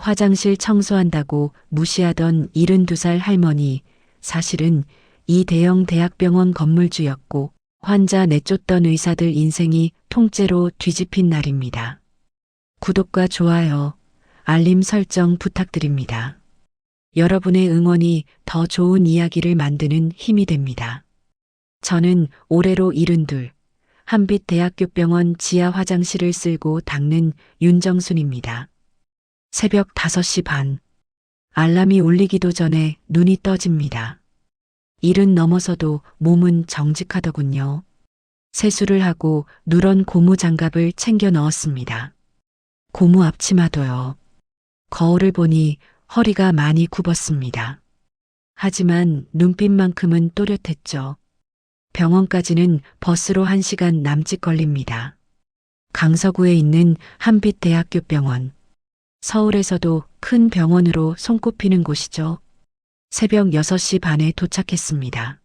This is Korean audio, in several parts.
화장실 청소한다고 무시하던 72살 할머니, 사실은 이 대형 대학병원 건물주였고 환자 내쫓던 의사들 인생이 통째로 뒤집힌 날입니다. 구독과 좋아요, 알림 설정 부탁드립니다. 여러분의 응원이 더 좋은 이야기를 만드는 힘이 됩니다. 저는 올해로 72, 한빛대학교병원 지하 화장실을 쓸고 닦는 윤정순입니다. 새벽 5시 반. 알람이 울리기도 전에 눈이 떠집니다. 일은 넘어서도 몸은 정직하더군요. 세수를 하고 누런 고무 장갑을 챙겨 넣었습니다. 고무 앞치마도요. 거울을 보니 허리가 많이 굽었습니다. 하지만 눈빛만큼은 또렷했죠. 병원까지는 버스로 1시간 남짓 걸립니다. 강서구에 있는 한빛대학교병원. 서울에서도 큰 병원으로 손꼽히는 곳이죠. 새벽 6시 반에 도착했습니다.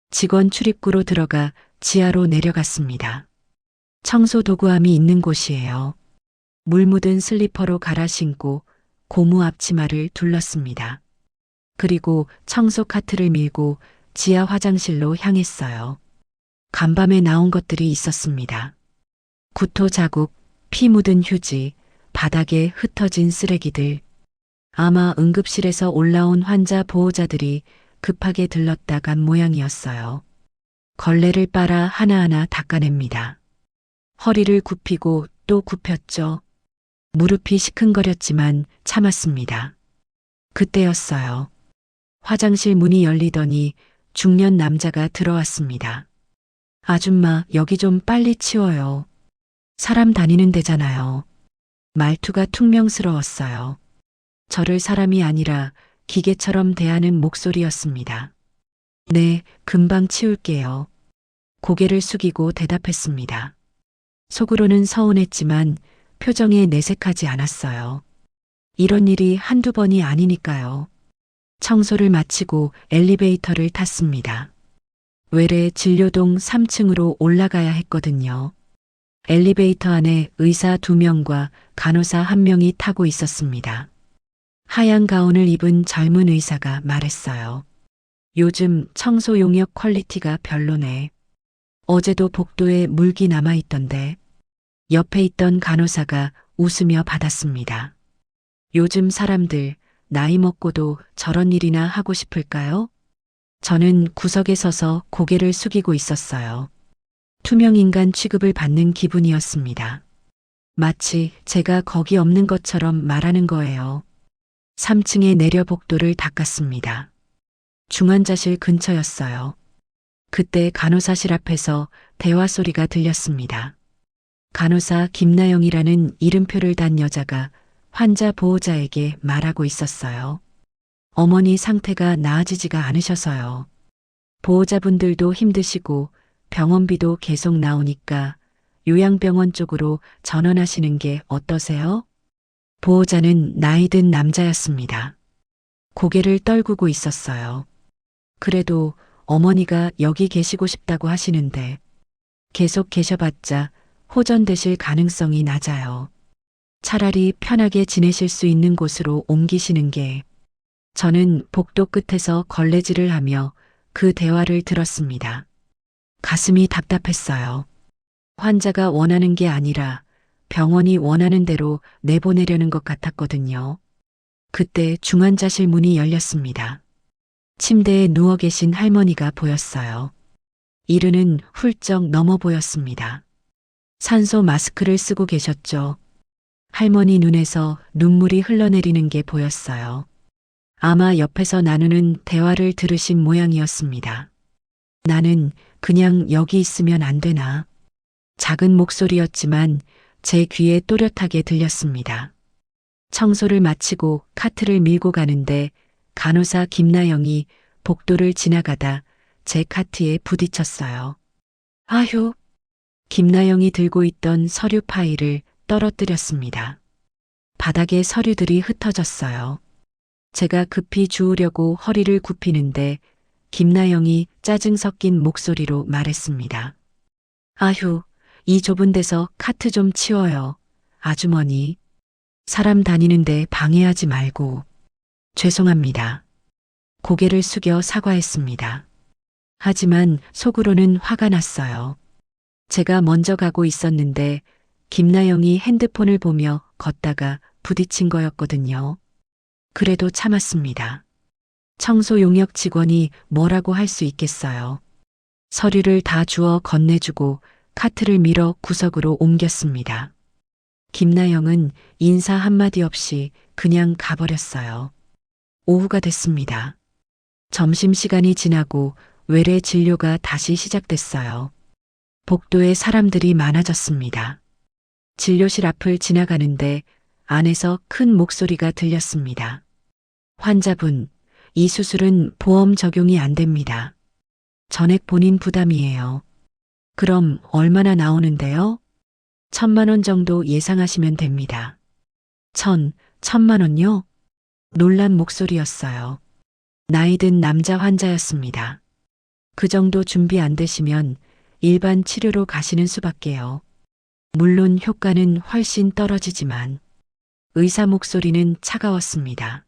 직원 출입구로 들어가 지하로 내려갔습니다. 청소 도구함이 있는 곳이에요. 물 묻은 슬리퍼로 갈아 신고 고무 앞치마를 둘렀습니다. 그리고 청소 카트를 밀고 지하 화장실로 향했어요. 간밤에 나온 것들이 있었습니다. 구토 자국, 피 묻은 휴지, 바닥에 흩어진 쓰레기들. 아마 응급실에서 올라온 환자 보호자들이 급하게 들렀다 간 모양이었어요. 걸레를 빨아 하나하나 닦아냅니다. 허리를 굽히고 또 굽혔죠. 무릎이 시큰거렸지만 참았습니다. 그때였어요. 화장실 문이 열리더니 중년 남자가 들어왔습니다. 아줌마, 여기 좀 빨리 치워요. 사람 다니는 데잖아요. 말투가 퉁명스러웠어요. 저를 사람이 아니라 기계처럼 대하는 목소리였습니다. 네, 금방 치울게요. 고개를 숙이고 대답했습니다. 속으로는 서운했지만 표정에 내색하지 않았어요. 이런 일이 한두 번이 아니니까요. 청소를 마치고 엘리베이터를 탔습니다. 외래 진료동 3층으로 올라가야 했거든요. 엘리베이터 안에 의사 2명과 간호사 1명이 타고 있었습니다. 하얀 가운을 입은 젊은 의사가 말했어요. 요즘 청소 용역 퀄리티가 별로네. 어제도 복도에 물기 남아있던데. 옆에 있던 간호사가 웃으며 받았습니다. 요즘 사람들 나이 먹고도 저런 일이나 하고 싶을까요? 저는 구석에 서서 고개를 숙이고 있었어요. 투명인간 취급을 받는 기분이었습니다. 마치 제가 거기 없는 것처럼 말하는 거예요. 3층에 내려 복도를 닦았습니다. 중환자실 근처였어요. 그때 간호사실 앞에서 대화 소리가 들렸습니다. 간호사 김나영이라는 이름표를 단 여자가 환자 보호자에게 말하고 있었어요. 어머니 상태가 나아지지가 않으셔서요. 보호자분들도 힘드시고 병원비도 계속 나오니까 요양병원 쪽으로 전원하시는 게 어떠세요? 보호자는 나이 든 남자였습니다. 고개를 떨구고 있었어요. 그래도 어머니가 여기 계시고 싶다고 하시는데 계속 계셔봤자 호전되실 가능성이 낮아요. 차라리 편하게 지내실 수 있는 곳으로 옮기시는 게. 저는 복도 끝에서 걸레질을 하며 그 대화를 들었습니다. 가슴이 답답했어요. 환자가 원하는 게 아니라 병원이 원하는 대로 내보내려는 것 같았거든요. 그때 중환자실 문이 열렸습니다. 침대에 누워 계신 할머니가 보였어요. 이르는 훌쩍 넘어 보였습니다. 산소 마스크를 쓰고 계셨죠. 할머니 눈에서 눈물이 흘러내리는 게 보였어요. 아마 옆에서 나누는 대화를 들으신 모양이었습니다. 나는 그냥 여기 있으면 안 되나? 작은 목소리였지만 제 귀에 또렷하게 들렸습니다. 청소를 마치고 카트를 밀고 가는데 간호사 김나영이 복도를 지나가다 제 카트에 부딪혔어요. 아휴! 김나영이 들고 있던 서류 파일을 떨어뜨렸습니다. 바닥에 서류들이 흩어졌어요. 제가 급히 주우려고 허리를 굽히는데 김나영이 짜증 섞인 목소리로 말했습니다. 아휴, 이 좁은 데서 카트 좀 치워요. 아주머니. 사람 다니는데 방해하지 말고. 죄송합니다. 고개를 숙여 사과했습니다. 하지만 속으로는 화가 났어요. 제가 먼저 가고 있었는데 김나영이 핸드폰을 보며 걷다가 부딪힌 거였거든요. 그래도 참았습니다. 청소 용역 직원이 뭐라고 할 수 있겠어요. 서류를 다 주워 건네주고 카트를 밀어 구석으로 옮겼습니다. 김나영은 인사 한마디 없이 그냥 가버렸어요. 오후가 됐습니다. 점심시간이 지나고 외래 진료가 다시 시작됐어요. 복도에 사람들이 많아졌습니다. 진료실 앞을 지나가는데 안에서 큰 목소리가 들렸습니다. 환자분, 이 수술은 보험 적용이 안 됩니다. 전액 본인 부담이에요. 그럼 얼마나 나오는데요? 1,000만 원 정도 예상하시면 됩니다. 1,000만 원요? 놀란 목소리였어요. 나이든 남자 환자였습니다. 그 정도 준비 안 되시면 일반 치료로 가시는 수밖에요. 물론 효과는 훨씬 떨어지지만 의사 목소리는 차가웠습니다.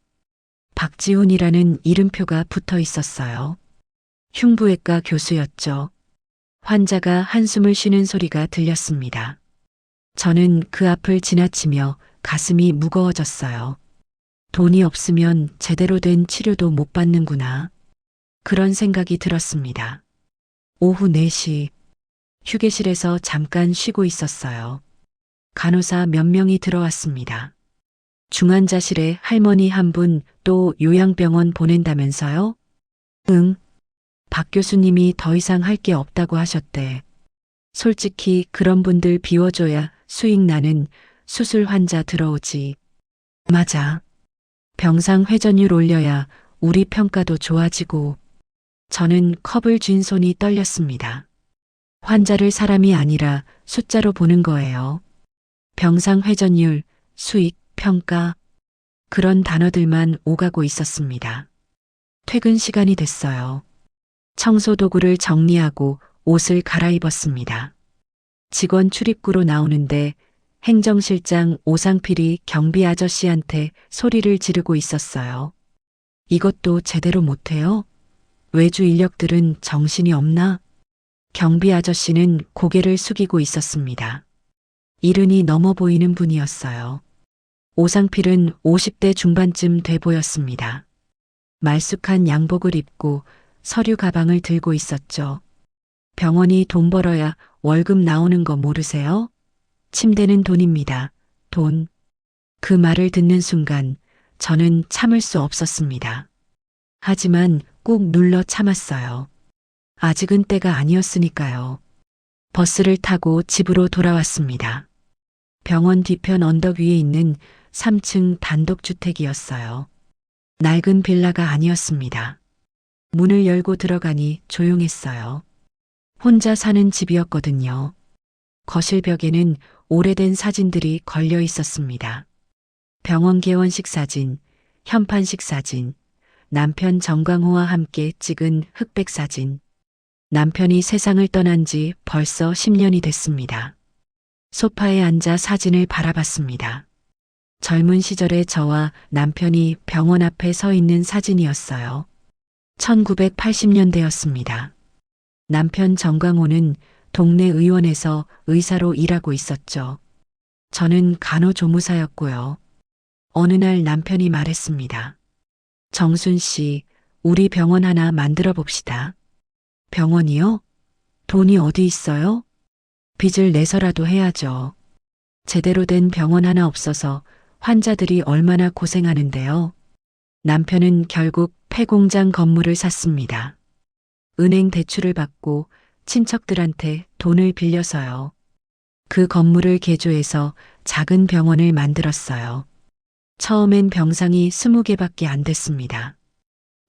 박지훈이라는 이름표가 붙어 있었어요. 흉부외과 교수였죠. 환자가 한숨을 쉬는 소리가 들렸습니다. 저는 그 앞을 지나치며 가슴이 무거워졌어요. 돈이 없으면 제대로 된 치료도 못 받는구나. 그런 생각이 들었습니다. 오후 4시 휴게실에서 잠깐 쉬고 있었어요. 간호사 몇 명이 들어왔습니다. 중환자실에 할머니 한 분 또 요양병원 보낸다면서요? 응. 박 교수님이 더 이상 할 게 없다고 하셨대. 솔직히 그런 분들 비워줘야 수익 나는 수술 환자 들어오지. 맞아. 병상 회전율 올려야 우리 평가도 좋아지고. 저는 컵을 쥔 손이 떨렸습니다. 환자를 사람이 아니라 숫자로 보는 거예요. 병상 회전율, 수익, 평가. 그런 단어들만 오가고 있었습니다. 퇴근 시간이 됐어요. 청소 도구를 정리하고 옷을 갈아입었습니다. 직원 출입구로 나오는데 행정실장 오상필이 경비 아저씨한테 소리를 지르고 있었어요. 이것도 제대로 못해요? 외주 인력들은 정신이 없나? 경비 아저씨는 고개를 숙이고 있었습니다. 이른이 넘어 보이는 분이었어요. 오상필은 50대 중반쯤 돼 보였습니다. 말쑥한 양복을 입고 서류 가방을 들고 있었죠. 병원이 돈 벌어야 월급 나오는 거 모르세요? 침대는 돈입니다. 돈. 그 말을 듣는 순간 저는 참을 수 없었습니다. 하지만 꾹 눌러 참았어요. 아직은 때가 아니었으니까요. 버스를 타고 집으로 돌아왔습니다. 병원 뒤편 언덕 위에 있는 3층 단독주택이었어요. 낡은 빌라가 아니었습니다. 문을 열고 들어가니 조용했어요. 혼자 사는 집이었거든요. 거실 벽에는 오래된 사진들이 걸려 있었습니다. 병원 개원식 사진, 현판식 사진, 남편 정광호와 함께 찍은 흑백 사진. 남편이 세상을 떠난 지 벌써 10년이 됐습니다. 소파에 앉아 사진을 바라봤습니다. 젊은 시절의 저와 남편이 병원 앞에 서 있는 사진이었어요. 1980년대였습니다. 남편 정광호는 동네 의원에서 의사로 일하고 있었죠. 저는 간호조무사였고요. 어느 날 남편이 말했습니다. 정순 씨, 우리 병원 하나 만들어 봅시다. 병원이요? 돈이 어디 있어요? 빚을 내서라도 해야죠. 제대로 된 병원 하나 없어서 환자들이 얼마나 고생하는데요. 남편은 결국 폐공장 건물을 샀습니다. 은행 대출을 받고 친척들한테 돈을 빌려서요. 그 건물을 개조해서 작은 병원을 만들었어요. 처음엔 병상이 20개밖에 안 됐습니다.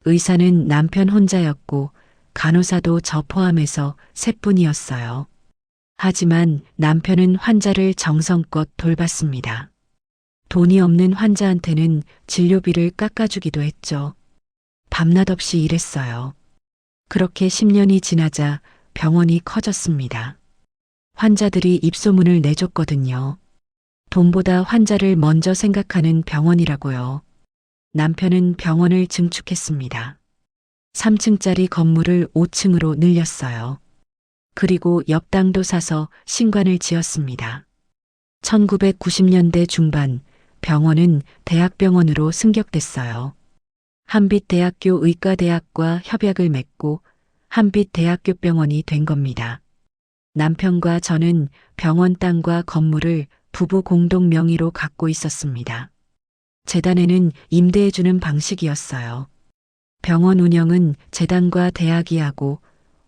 의사는 남편 혼자였고 간호사도 저 포함해서 3분이었어요. 하지만 남편은 환자를 정성껏 돌봤습니다. 돈이 없는 환자한테는 진료비를 깎아주기도 했죠. 밤낮 없이 일했어요. 그렇게 10년이 지나자 병원이 커졌습니다. 환자들이 입소문을 내줬거든요. 돈보다 환자를 먼저 생각하는 병원이라고요. 남편은 병원을 증축했습니다. 3층짜리 건물을 5층으로 늘렸어요. 그리고 옆 땅도 사서 신관을 지었습니다. 1990년대 중반 병원은 대학병원으로 승격됐어요. 한빛대학교 의과대학과 협약을 맺고 한빛대학교병원이 된 겁니다. 남편과 저는 병원 땅과 건물을 부부 공동 명의로 갖고 있었습니다. 재단에는 임대해주는 방식이었어요. 병원 운영은 재단과 대학이 하고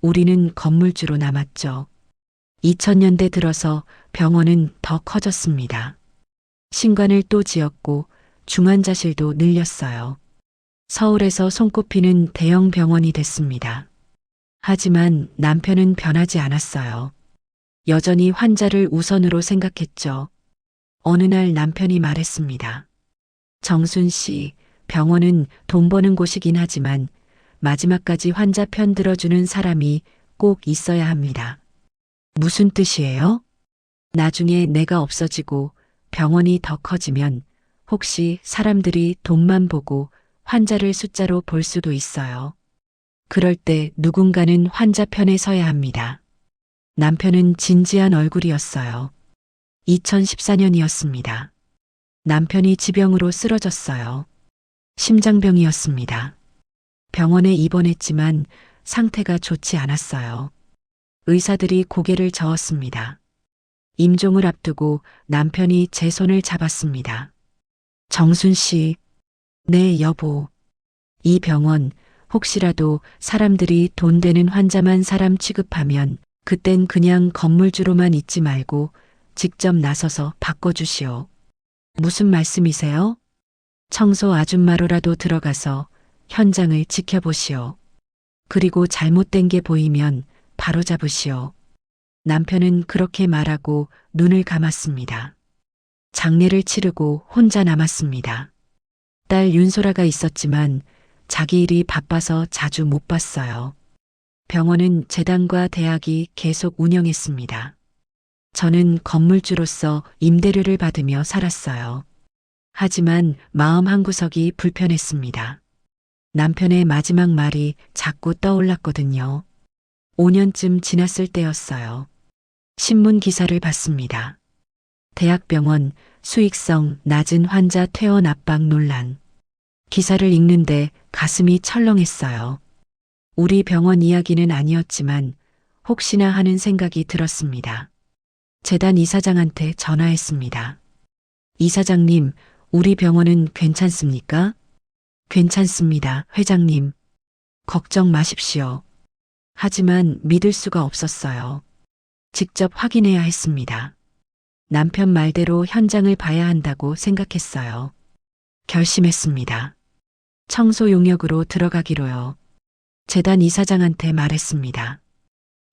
우리는 건물주로 남았죠. 2000년대 들어서 병원은 더 커졌습니다. 신관을 또 지었고 중환자실도 늘렸어요. 서울에서 손꼽히는 대형 병원이 됐습니다. 하지만 남편은 변하지 않았어요. 여전히 환자를 우선으로 생각했죠. 어느 날 남편이 말했습니다. 정순 씨, 병원은 돈 버는 곳이긴 하지만 마지막까지 환자 편 들어주는 사람이 꼭 있어야 합니다. 무슨 뜻이에요? 나중에 내가 없어지고 병원이 더 커지면 혹시 사람들이 돈만 보고 환자를 숫자로 볼 수도 있어요. 그럴 때 누군가는 환자 편에 서야 합니다. 남편은 진지한 얼굴이었어요. 2014년이었습니다. 남편이 지병으로 쓰러졌어요. 심장병이었습니다. 병원에 입원했지만 상태가 좋지 않았어요. 의사들이 고개를 저었습니다. 임종을 앞두고 남편이 제 손을 잡았습니다. 정순 씨, 네, 여보. 이 병원 혹시라도 사람들이 돈 되는 환자만 사람 취급하면 그땐 그냥 건물주로만 있지 말고 직접 나서서 바꿔주시오. 무슨 말씀이세요? 청소 아줌마로라도 들어가서 현장을 지켜보시오. 그리고 잘못된 게 보이면 바로잡으시오. 남편은 그렇게 말하고 눈을 감았습니다. 장례를 치르고 혼자 남았습니다. 딸 윤소라가 있었지만 자기 일이 바빠서 자주 못 봤어요. 병원은 재단과 대학이 계속 운영했습니다. 저는 건물주로서 임대료를 받으며 살았어요. 하지만 마음 한구석이 불편했습니다. 남편의 마지막 말이 자꾸 떠올랐거든요. 5년쯤 지났을 때였어요. 신문 기사를 봤습니다. 대학병원 수익성 낮은 환자 퇴원 압박 논란. 기사를 읽는데 가슴이 철렁했어요. 우리 병원 이야기는 아니었지만 혹시나 하는 생각이 들었습니다. 재단 이사장한테 전화했습니다. 이사장님, 우리 병원은 괜찮습니까? 괜찮습니다, 회장님. 걱정 마십시오. 하지만 믿을 수가 없었어요. 직접 확인해야 했습니다. 남편 말대로 현장을 봐야 한다고 생각했어요. 결심했습니다. 청소 용역으로 들어가기로요. 재단 이사장한테 말했습니다.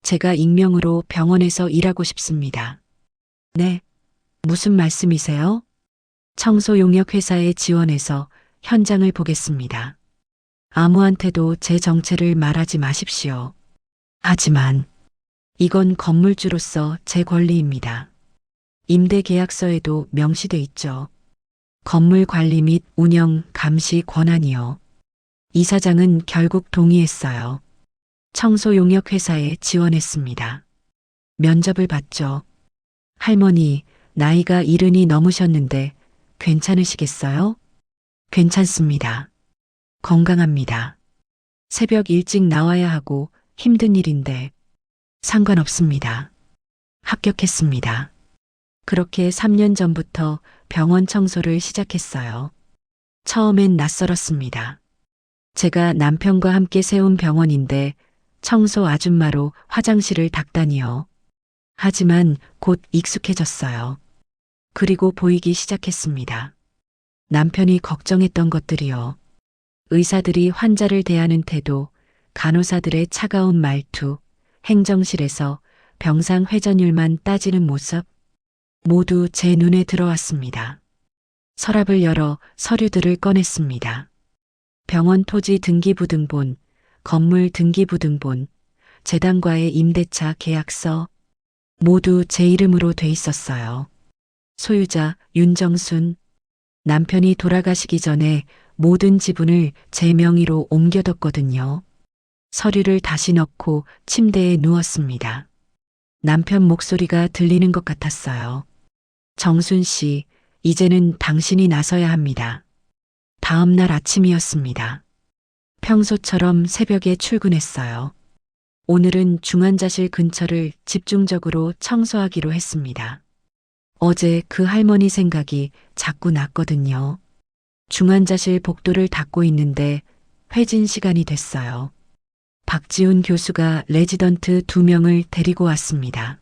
제가 익명으로 병원에서 일하고 싶습니다. 네, 무슨 말씀이세요? 청소 용역 회사에 지원해서 현장을 보겠습니다. 아무한테도 제 정체를 말하지 마십시오. 하지만 이건 건물주로서 제 권리입니다. 임대 계약서에도 명시돼 있죠. 건물 관리 및 운영 감시 권한이요. 이사장은 결국 동의했어요. 청소 용역 회사에 지원했습니다. 면접을 봤죠. 할머니, 나이가 70이 넘으셨는데 괜찮으시겠어요? 괜찮습니다. 건강합니다. 새벽 일찍 나와야 하고 힘든 일인데 상관없습니다. 합격했습니다. 그렇게 3년 전부터 병원 청소를 시작했어요. 처음엔 낯설었습니다. 제가 남편과 함께 세운 병원인데 청소 아줌마로 화장실을 닦다니요. 하지만 곧 익숙해졌어요. 그리고 보이기 시작했습니다. 남편이 걱정했던 것들이요. 의사들이 환자를 대하는 태도, 간호사들의 차가운 말투, 행정실에서 병상 회전율만 따지는 모습, 모두 제 눈에 들어왔습니다. 서랍을 열어 서류들을 꺼냈습니다. 병원 토지 등기부등본, 건물 등기부등본, 재단과의 임대차 계약서, 모두 제 이름으로 돼 있었어요. 소유자 윤정순. 남편이 돌아가시기 전에 모든 지분을 제 명의로 옮겨뒀거든요. 서류를 다시 넣고 침대에 누웠습니다. 남편 목소리가 들리는 것 같았어요. 정순 씨, 이제는 당신이 나서야 합니다. 다음 날 아침이었습니다. 평소처럼 새벽에 출근했어요. 오늘은 중환자실 근처를 집중적으로 청소하기로 했습니다. 어제 그 할머니 생각이 자꾸 났거든요. 중환자실 복도를 닦고 있는데 회진 시간이 됐어요. 박지훈 교수가 레지던트 2명을 데리고 왔습니다.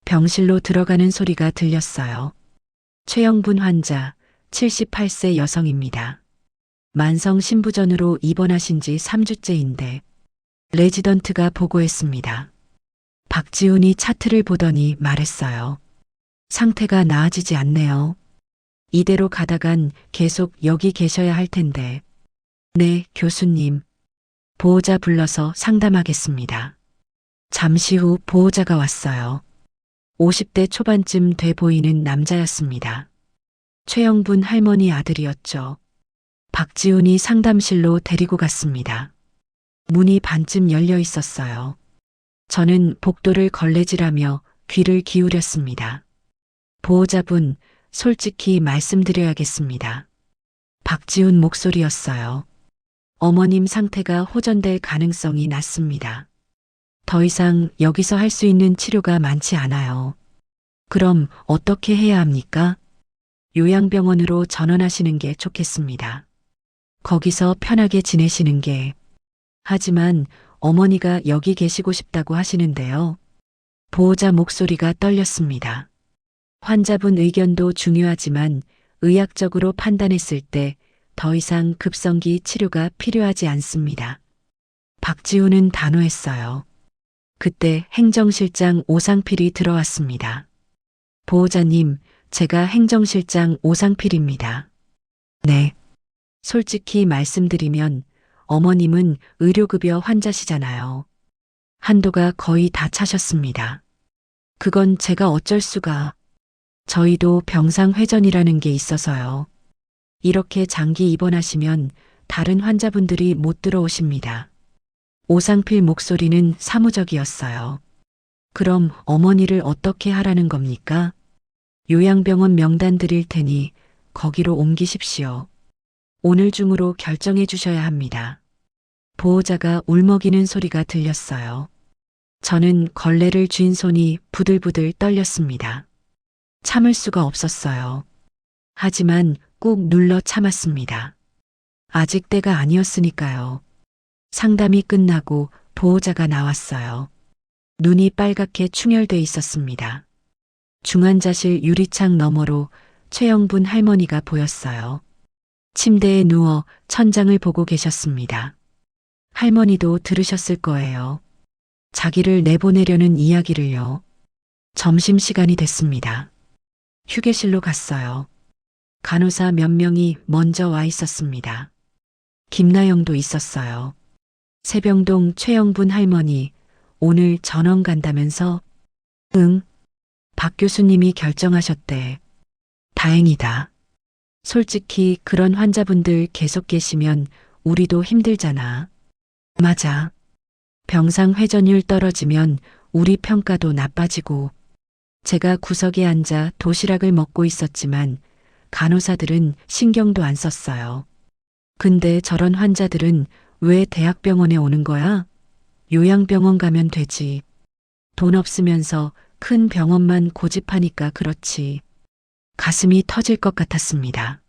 병실로 들어가는 소리가 들렸어요. 최영분 환자, 78세 여성입니다. 만성 신부전으로 입원하신 지 3주째인데 레지던트가 보고했습니다. 박지훈이 차트를 보더니 말했어요. 상태가 나아지지 않네요. 이대로 가다간 계속 여기 계셔야 할 텐데. 네, 교수님. 보호자 불러서 상담하겠습니다. 잠시 후 보호자가 왔어요. 50대 초반쯤 돼 보이는 남자였습니다. 최영분 할머니 아들이었죠. 박지훈이 상담실로 데리고 갔습니다. 문이 반쯤 열려 있었어요. 저는 복도를 걸레질하며 귀를 기울였습니다. 보호자분, 솔직히 말씀드려야겠습니다. 박지훈 목소리였어요. 어머님 상태가 호전될 가능성이 낮습니다. 더 이상 여기서 할 수 있는 치료가 많지 않아요. 그럼 어떻게 해야 합니까? 요양병원으로 전원하시는 게 좋겠습니다. 거기서 편하게 지내시는 게. 하지만 어머니가 여기 계시고 싶다고 하시는데요. 보호자 목소리가 떨렸습니다. 환자분 의견도 중요하지만 의학적으로 판단했을 때 더 이상 급성기 치료가 필요하지 않습니다. 박지훈은 단호했어요. 그때 행정실장 오상필이 들어왔습니다. 보호자님, 제가 행정실장 오상필입니다. 네. 솔직히 말씀드리면 어머님은 의료급여 환자시잖아요. 한도가 거의 다 차셨습니다. 그건 제가 어쩔 수가. 저희도 병상회전이라는 게 있어서요. 이렇게 장기 입원하시면 다른 환자분들이 못 들어오십니다. 오상필 목소리는 사무적이었어요. 그럼 어머니를 어떻게 하라는 겁니까? 요양병원 명단 드릴 테니 거기로 옮기십시오. 오늘 중으로 결정해 주셔야 합니다. 보호자가 울먹이는 소리가 들렸어요. 저는 걸레를 쥔 손이 부들부들 떨렸습니다. 참을 수가 없었어요. 하지만 꾹 눌러 참았습니다. 아직 때가 아니었으니까요. 상담이 끝나고 보호자가 나왔어요. 눈이 빨갛게 충혈돼 있었습니다. 중환자실 유리창 너머로 최영분 할머니가 보였어요. 침대에 누워 천장을 보고 계셨습니다. 할머니도 들으셨을 거예요. 자기를 내보내려는 이야기를요. 점심시간이 됐습니다. 휴게실로 갔어요. 간호사 몇 명이 먼저 와 있었습니다. 김나영도 있었어요. 세병동 최영분 할머니, 오늘 전원 간다면서? 응. 박 교수님이 결정하셨대. 다행이다. 솔직히 그런 환자분들 계속 계시면 우리도 힘들잖아. 맞아. 병상 회전율 떨어지면 우리 평가도 나빠지고. 제가 구석에 앉아 도시락을 먹고 있었지만 간호사들은 신경도 안 썼어요. 근데 저런 환자들은 왜 대학병원에 오는 거야? 요양병원 가면 되지. 돈 없으면서 큰 병원만 고집하니까 그렇지. 가슴이 터질 것 같았습니다.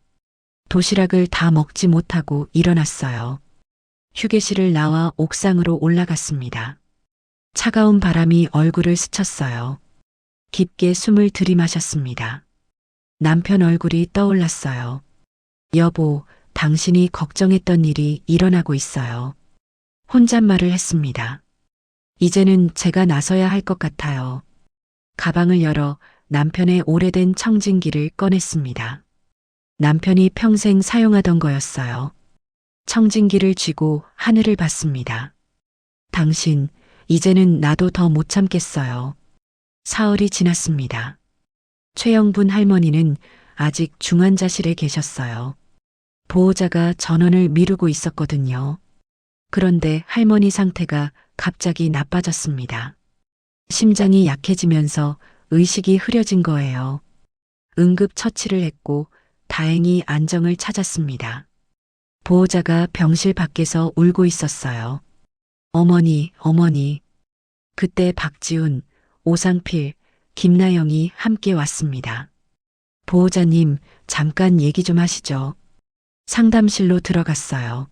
도시락을 다 먹지 못하고 일어났어요. 휴게실을 나와 옥상으로 올라갔습니다. 차가운 바람이 얼굴을 스쳤어요. 깊게 숨을 들이마셨습니다. 남편 얼굴이 떠올랐어요. 여보, 당신이 걱정했던 일이 일어나고 있어요. 혼잣말을 했습니다. 이제는 제가 나서야 할 것 같아요. 가방을 열어 남편의 오래된 청진기를 꺼냈습니다. 남편이 평생 사용하던 거였어요. 청진기를 쥐고 하늘을 봤습니다. 당신, 이제는 나도 더 못 참겠어요. 사흘이 지났습니다. 최영분 할머니는 아직 중환자실에 계셨어요. 보호자가 전원을 미루고 있었거든요. 그런데 할머니 상태가 갑자기 나빠졌습니다. 심장이 약해지면서 의식이 흐려진 거예요. 응급 처치를 했고 다행히 안정을 찾았습니다. 보호자가 병실 밖에서 울고 있었어요. 어머니, 어머니. 그때 박지훈, 오상필, 김나영이 함께 왔습니다. 보호자님, 잠깐 얘기 좀 하시죠. 상담실로 들어갔어요.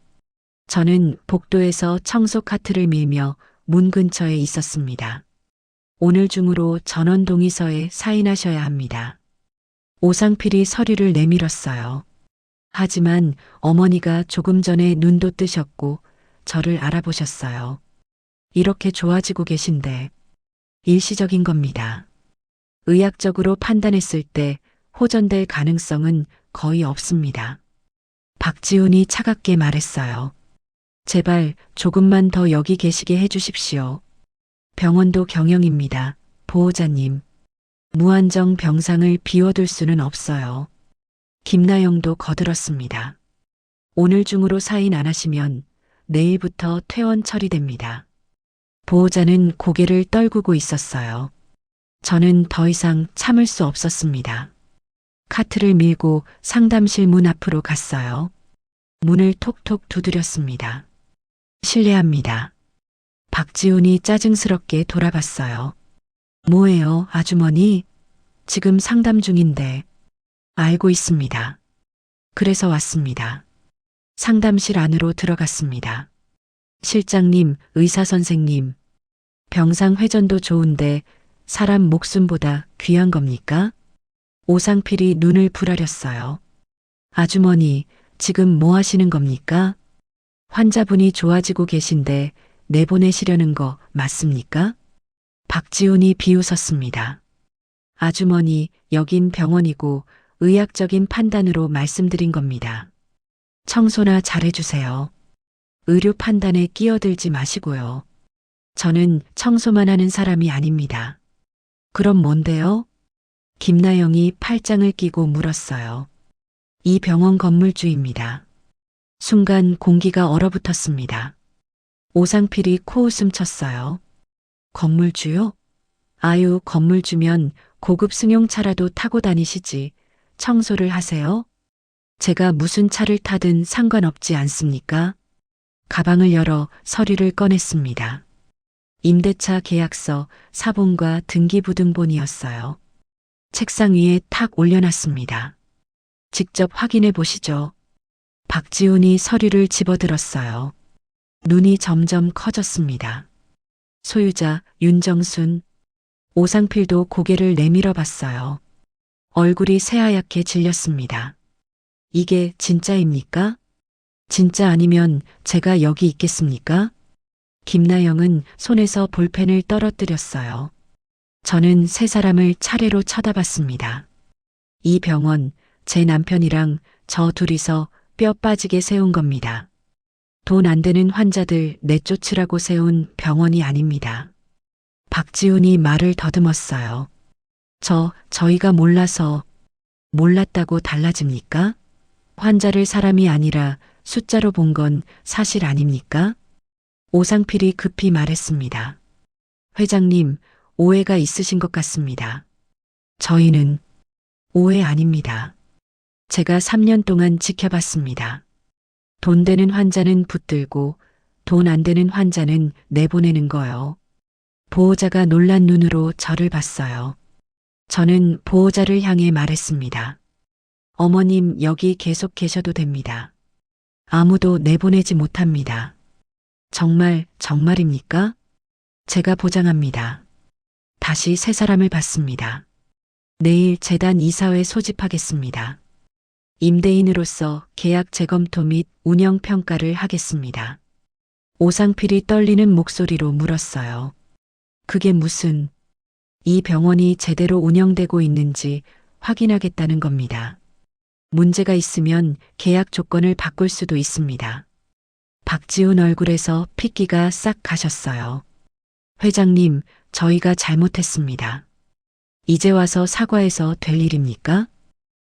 저는 복도에서 청소 카트를 밀며 문 근처에 있었습니다. 오늘 중으로 전원 동의서에 사인하셔야 합니다. 오상필이 서류를 내밀었어요. 하지만 어머니가 조금 전에 눈도 뜨셨고 저를 알아보셨어요. 이렇게 좋아지고 계신데 일시적인 겁니다. 의학적으로 판단했을 때 호전될 가능성은 거의 없습니다. 박지훈이 차갑게 말했어요. 제발 조금만 더 여기 계시게 해주십시오. 병원도 경영입니다. 보호자님. 무한정 병상을 비워둘 수는 없어요. 김나영도 거들었습니다. 오늘 중으로 사인 안 하시면 내일부터 퇴원 처리됩니다. 보호자는 고개를 떨구고 있었어요. 저는 더 이상 참을 수 없었습니다. 카트를 밀고 상담실 문 앞으로 갔어요. 문을 톡톡 두드렸습니다. 실례합니다. 박지훈이 짜증스럽게 돌아봤어요. 뭐예요, 아주머니? 지금 상담 중인데. 알고 있습니다. 그래서 왔습니다. 상담실 안으로 들어갔습니다. 실장님, 의사 선생님. 병상 회전도 좋은데 사람 목숨보다 귀한 겁니까? 오상필이 눈을 부라렸어요. 아주머니, 지금 뭐 하시는 겁니까? 환자분이 좋아지고 계신데 내보내시려는 거 맞습니까? 박지훈이 비웃었습니다. 아주머니, 여긴 병원이고 의학적인 판단으로 말씀드린 겁니다. 청소나 잘해주세요. 의료 판단에 끼어들지 마시고요. 저는 청소만 하는 사람이 아닙니다. 그럼 뭔데요? 김나영이 팔짱을 끼고 물었어요. 이 병원 건물주입니다. 순간 공기가 얼어붙었습니다. 오상필이 코웃음 쳤어요. 건물주요? 아유, 건물주면 고급 승용차라도 타고 다니시지. 청소를 하세요? 제가 무슨 차를 타든 상관없지 않습니까? 가방을 열어 서류를 꺼냈습니다. 임대차 계약서, 사본과 등기부등본이었어요. 책상 위에 탁 올려놨습니다. 직접 확인해 보시죠. 박지훈이 서류를 집어들었어요. 눈이 점점 커졌습니다. 소유자 윤정순. 오상필도 고개를 내밀어 봤어요. 얼굴이 새하얗게 질렸습니다. 이게 진짜입니까? 진짜 아니면 제가 여기 있겠습니까? 김나영은 손에서 볼펜을 떨어뜨렸어요. 저는 세 사람을 차례로 쳐다봤습니다. 이 병원, 제 남편이랑 저 둘이서 뼈 빠지게 세운 겁니다. 돈 안 되는 환자들 내쫓으라고 세운 병원이 아닙니다. 박지훈이 말을 더듬었어요. 저희가 몰라서. 몰랐다고 달라집니까? 환자를 사람이 아니라 숫자로 본 건 사실 아닙니까? 오상필이 급히 말했습니다. 회장님, 오해가 있으신 것 같습니다. 저희는 오해 아닙니다. 제가 3년 동안 지켜봤습니다. 돈 되는 환자는 붙들고 돈 안 되는 환자는 내보내는 거요. 보호자가 놀란 눈으로 저를 봤어요. 저는 보호자를 향해 말했습니다. 어머님, 여기 계속 계셔도 됩니다. 아무도 내보내지 못합니다. 정말입니까? 제가 보장합니다. 다시 세 사람을 봤습니다. 내일 재단 이사회 소집하겠습니다. 임대인으로서 계약 재검토 및 운영 평가를 하겠습니다. 오상필이 떨리는 목소리로 물었어요. 그게 무슨, 이 병원이 제대로 운영되고 있는지 확인하겠다는 겁니다. 문제가 있으면 계약 조건을 바꿀 수도 있습니다. 박지훈 얼굴에서 핏기가 싹 가셨어요. 회장님, 저희가 잘못했습니다. 이제 와서 사과해서 될 일입니까?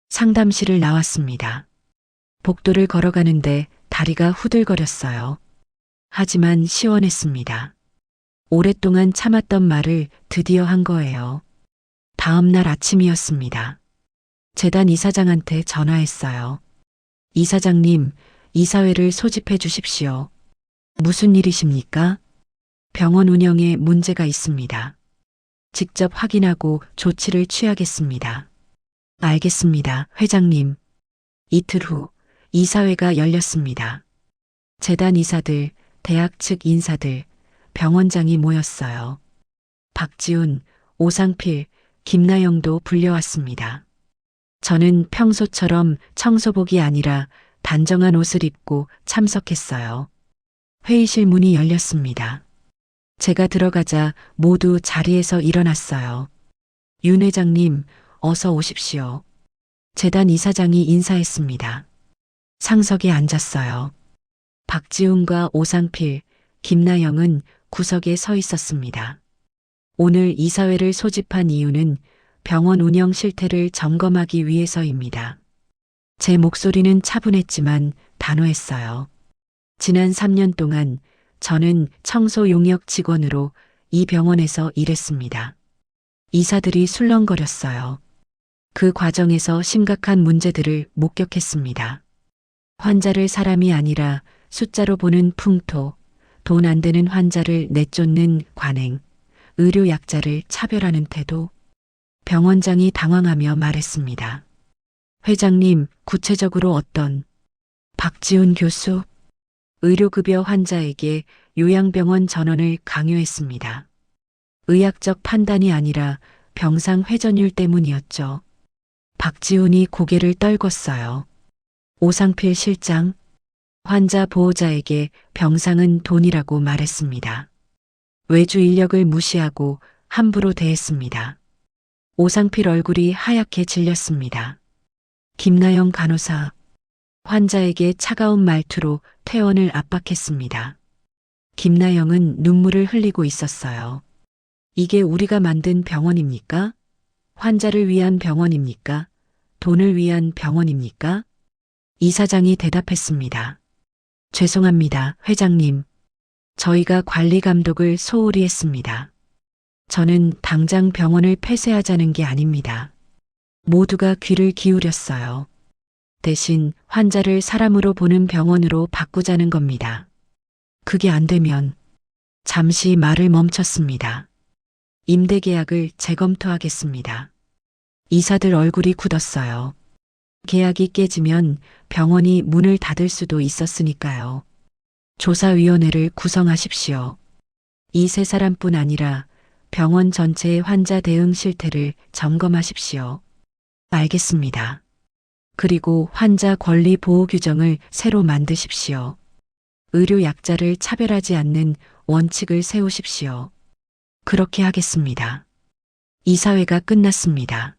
상담실을 나왔습니다. 복도를 걸어가는데 다리가 후들거렸어요. 하지만 시원했습니다. 오랫동안 참았던 말을 드디어 한 거예요. 다음 날 아침이었습니다. 재단 이사장한테 전화했어요. 이사장님, 이사회를 소집해 주십시오. 무슨 일이십니까? 병원 운영에 문제가 있습니다. 직접 확인하고 조치를 취하겠습니다. 알겠습니다, 회장님. 이틀 후 이사회가 열렸습니다. 재단 이사들, 대학 측 인사들, 병원장이 모였어요. 박지훈, 오상필, 김나영도 불려왔습니다. 저는 평소처럼 청소복이 아니라 단정한 옷을 입고 참석했어요. 회의실 문이 열렸습니다. 제가 들어가자 모두 자리에서 일어났어요. 윤 회장님, 어서 오십시오. 재단 이사장이 인사했습니다. 상석에 앉았어요. 박지훈과 오상필, 김나영은 구석에 서 있었습니다. 오늘 이사회를 소집한 이유는 병원 운영 실태를 점검하기 위해서입니다. 제 목소리는 차분했지만 단호했어요. 지난 3년 동안 저는 청소 용역 직원으로 이 병원에서 일했습니다. 이사들이 술렁거렸어요. 그 과정에서 심각한 문제들을 목격했습니다. 환자를 사람이 아니라 숫자로 보는 풍토, 돈 안 되는 환자를 내쫓는 관행, 의료 약자를 차별하는 태도. 병원장이 당황하며 말했습니다. 회장님, 구체적으로 어떤? 박지훈 교수, 의료급여 환자에게 요양병원 전원을 강요했습니다. 의학적 판단이 아니라 병상 회전율 때문이었죠. 박지훈이 고개를 떨궜어요. 오상필 실장, 환자 보호자에게 병상은 돈이라고 말했습니다. 외주 인력을 무시하고 함부로 대했습니다. 오상필 얼굴이 하얗게 질렸습니다. 김나영 간호사, 환자에게 차가운 말투로 퇴원을 압박했습니다. 김나영은 눈물을 흘리고 있었어요. 이게 우리가 만든 병원입니까? 환자를 위한 병원입니까? 돈을 위한 병원입니까? 이사장이 대답했습니다. 죄송합니다, 회장님. 저희가 관리 감독을 소홀히 했습니다. 저는 당장 병원을 폐쇄하자는 게 아닙니다. 모두가 귀를 기울였어요. 대신 환자를 사람으로 보는 병원으로 바꾸자는 겁니다. 그게 안 되면 잠시 말을 멈췄습니다. 임대 계약을 재검토하겠습니다. 이사들 얼굴이 굳었어요. 계약이 깨지면 병원이 문을 닫을 수도 있었으니까요. 조사위원회를 구성하십시오. 이 세 사람뿐 아니라 병원 전체의 환자 대응 실태를 점검하십시오. 알겠습니다. 그리고 환자 권리 보호 규정을 새로 만드십시오. 의료 약자를 차별하지 않는 원칙을 세우십시오. 그렇게 하겠습니다. 이사회가 끝났습니다.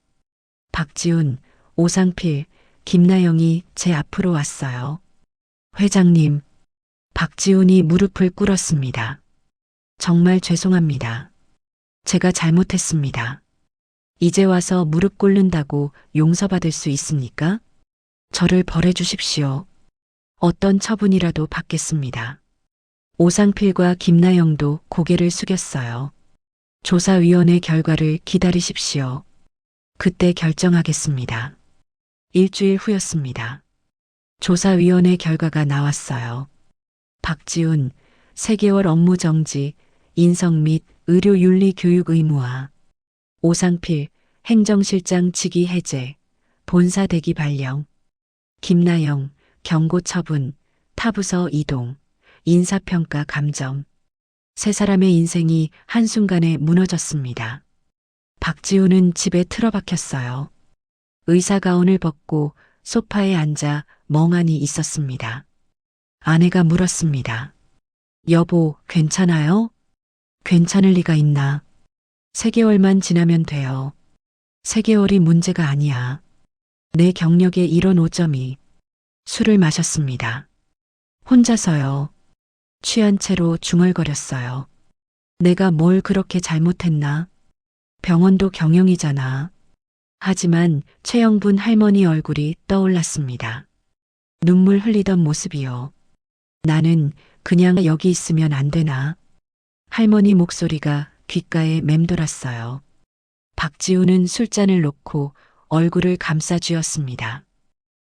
박지훈, 오상필, 김나영이 제 앞으로 왔어요. 회장님, 박지훈이 무릎을 꿇었습니다. 정말 죄송합니다. 제가 잘못했습니다. 이제 와서 무릎 꿇는다고 용서받을 수 있습니까? 저를 벌해 주십시오. 어떤 처분이라도 받겠습니다. 오상필과 김나영도 고개를 숙였어요. 조사위원회 결과를 기다리십시오. 그때 결정하겠습니다. 일주일 후였습니다. 조사위원회 결과가 나왔어요. 박지훈, 3개월 업무 정지, 인성 및 의료윤리 교육 의무화. 오상필, 행정실장 직위 해제, 본사 대기 발령. 김나영, 경고 처분, 타부서 이동, 인사평가 감점. 세 사람의 인생이 한순간에 무너졌습니다. 박지훈은 집에 틀어박혔어요. 의사 가운을 벗고 소파에 앉아 멍하니 있었습니다. 아내가 물었습니다. 여보, 괜찮아요? 괜찮을 리가 있나? 3개월만 지나면 돼요. 3개월이 문제가 아니야. 내 경력의 이런 오점이. 술을 마셨습니다. 혼자서요. 취한 채로 중얼거렸어요. 내가 뭘 그렇게 잘못했나? 병원도 경영이잖아. 하지만 최영분 할머니 얼굴이 떠올랐습니다. 눈물 흘리던 모습이요. 나는 그냥 여기 있으면 안 되나? 할머니 목소리가 귓가에 맴돌았어요. 박지우는 술잔을 놓고 얼굴을 감싸쥐었습니다.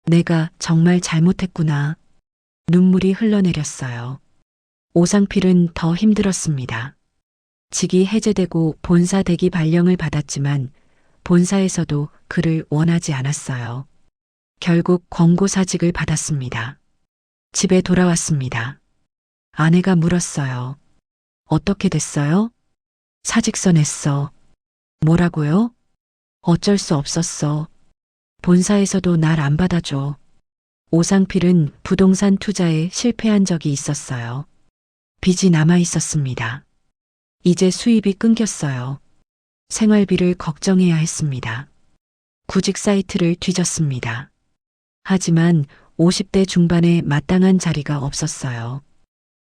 내가 정말 잘못했구나. 눈물이 흘러내렸어요. 오상필은 더 힘들었습니다. 직이 해제되고 본사 대기 발령을 받았지만 본사에서도 그를 원하지 않았어요. 결국 권고사직을 받았습니다. 집에 돌아왔습니다. 아내가 물었어요. 어떻게 됐어요? 사직서 냈어. 뭐라고요? 어쩔 수 없었어. 본사에서도 날 안 받아줘. 오상필은 부동산 투자에 실패한 적이 있었어요. 빚이 남아 있었습니다. 이제 수입이 끊겼어요. 생활비를 걱정해야 했습니다. 구직 사이트를 뒤졌습니다. 하지만 50대 중반에 마땅한 자리가 없었어요.